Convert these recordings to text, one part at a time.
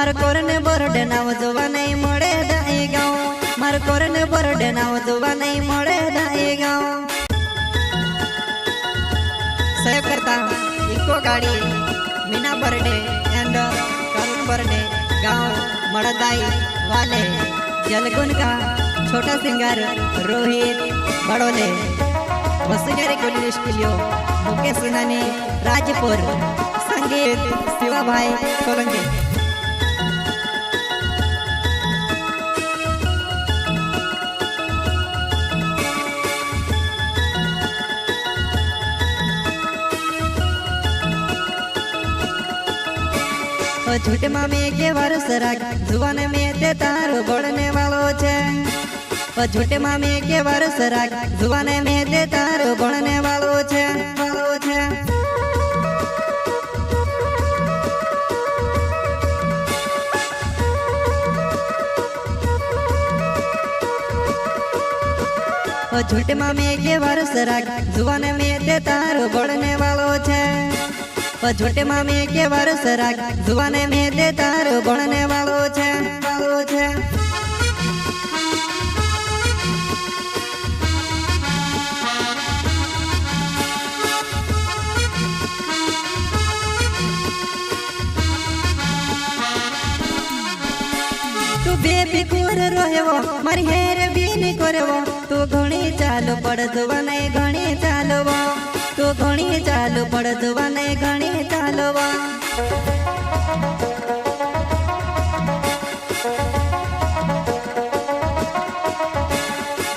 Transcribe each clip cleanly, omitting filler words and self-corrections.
मार कोरने बरडे नाव जोवा नहीं मळे दाई गाँव मार कोरने बरडे नाव जोवा नहीं मळे दाई गाँव सहयोग करता इको गाड़ी मीना बरडे एंड करुण बरडे गाँव मड़दाई वाले जलगुन का छोटा singer Rohit Badole Vasundhara college studio Mukesh Sinani Rajpur संगीत शिवा भाई सोलंकी झूठ मामी के वर्ष राग जुआन में ते तारो बढ़ने वालो छे झूठ मामी के वर्ष राग जुआन में ते तारो बढ़ने वालो छे झूठ मामी के वर्ष राग जुआन में ते तारो बढ़ने वालो छे झूठे मामी के वर्ष राग जुआने में ते तारो बढ़ने वालो छे तू बेफिकुर रोहेवो मारी हेर बीनी करेवो तू घणी चालू पड़ जुआ नहीं घणी चालवो तू घणी चालू पड़ जुआ नहीं घणी चालवा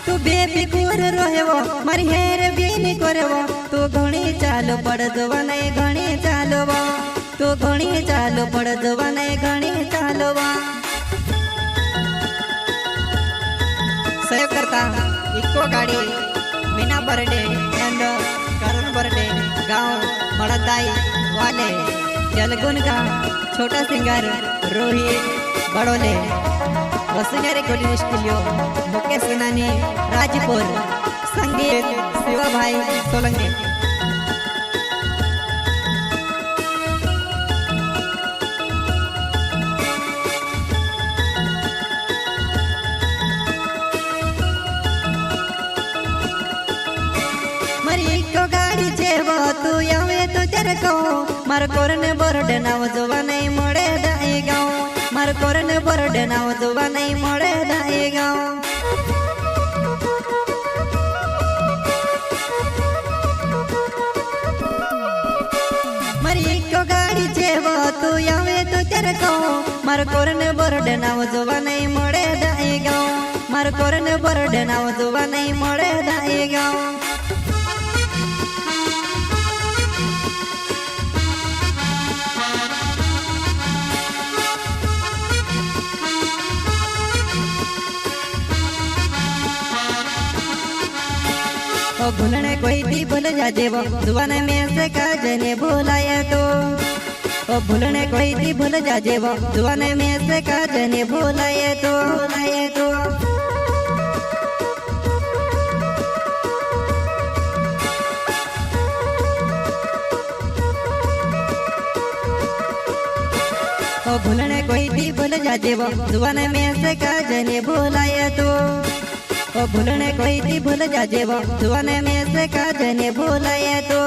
तू बेफिकुर रोहेवो मारी हेर बीनी करेवो तू घणी चालू पड़ जुआ नहीं घणी चालवा तू घणी चालू पड़ जुआ नहीं घणी चालवा सहयोग करता इको गाड़ी मीना बरडे एंड करुण बरडे गाँव मड़दाई वाले जलगुन का छोटा singer Rohit Badole Vasundhara college studio Mukesh Sinani Rajpur संगीत शिवा भाई सोलंकी गाड़ी जेवो तू आवे तो तेरे को मार कोरने बरडे नाव जोवा नहीं मळे दाई गाँव मार कोरने बरडे नाव जोवा नहीं मळे दाई गाँव मारी को गाड़ी जेवो तू आवे तो तेरे को मार कोरने बरडे नाव जोवा नहीं मळे दाई गाँव मार कोरने बरडे नाव जोवा नहीं मळे दाई गाँव भूलने कोई भी भूल जा जेवो जुआने में से काजने भूलाए तो भूलने कोई भी भूल जा जेवो जुआने में से काजने भूलाए तो भूलने कोई भी भूल जा जेवो जुआने में से काजने भूलाए तो भूलने कोई भी भूल जा जेवो जुआने में से काजने भूलाए तो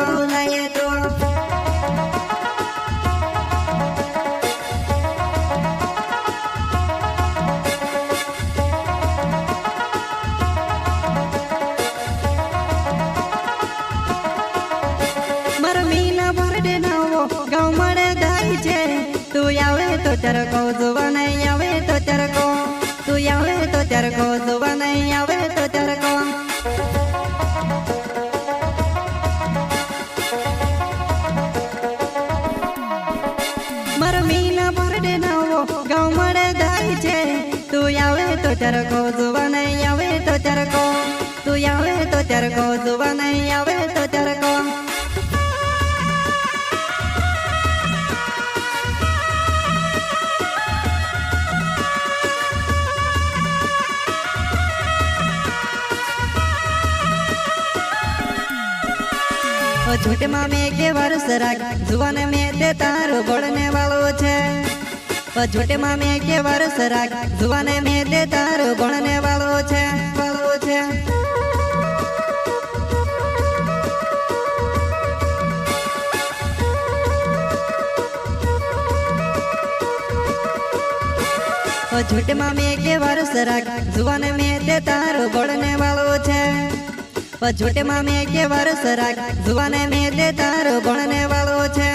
मार मीना बरडे नावो गाँव मळे दाई छे तू आवे तो तेरे को जुआ नहीं आवे तो तेरे को तू आवे तो तेरे को जुआ नहीं आवे तो तेरे को मार मीना बरडे नावो गाँव मळे दाई छे तू आवे तो तेरे को जुआ नहीं आवे तो तेरे को तू आवे तो तेरे को जुआ नहीं आवे तो तेरे को झूठ मामे के वर्ष राग जुआन में ते तारो बढ़ने वालो छे झूठे में मैं के वर्ष राख जुवाने में दे तारो भणने वालो छे झूठे में मैं के वर्ष राख जुवाने में दे तारो भणने वालो छे झूठे में मैं के वर्ष राख जुवाने में दे तारो भणने वालो छे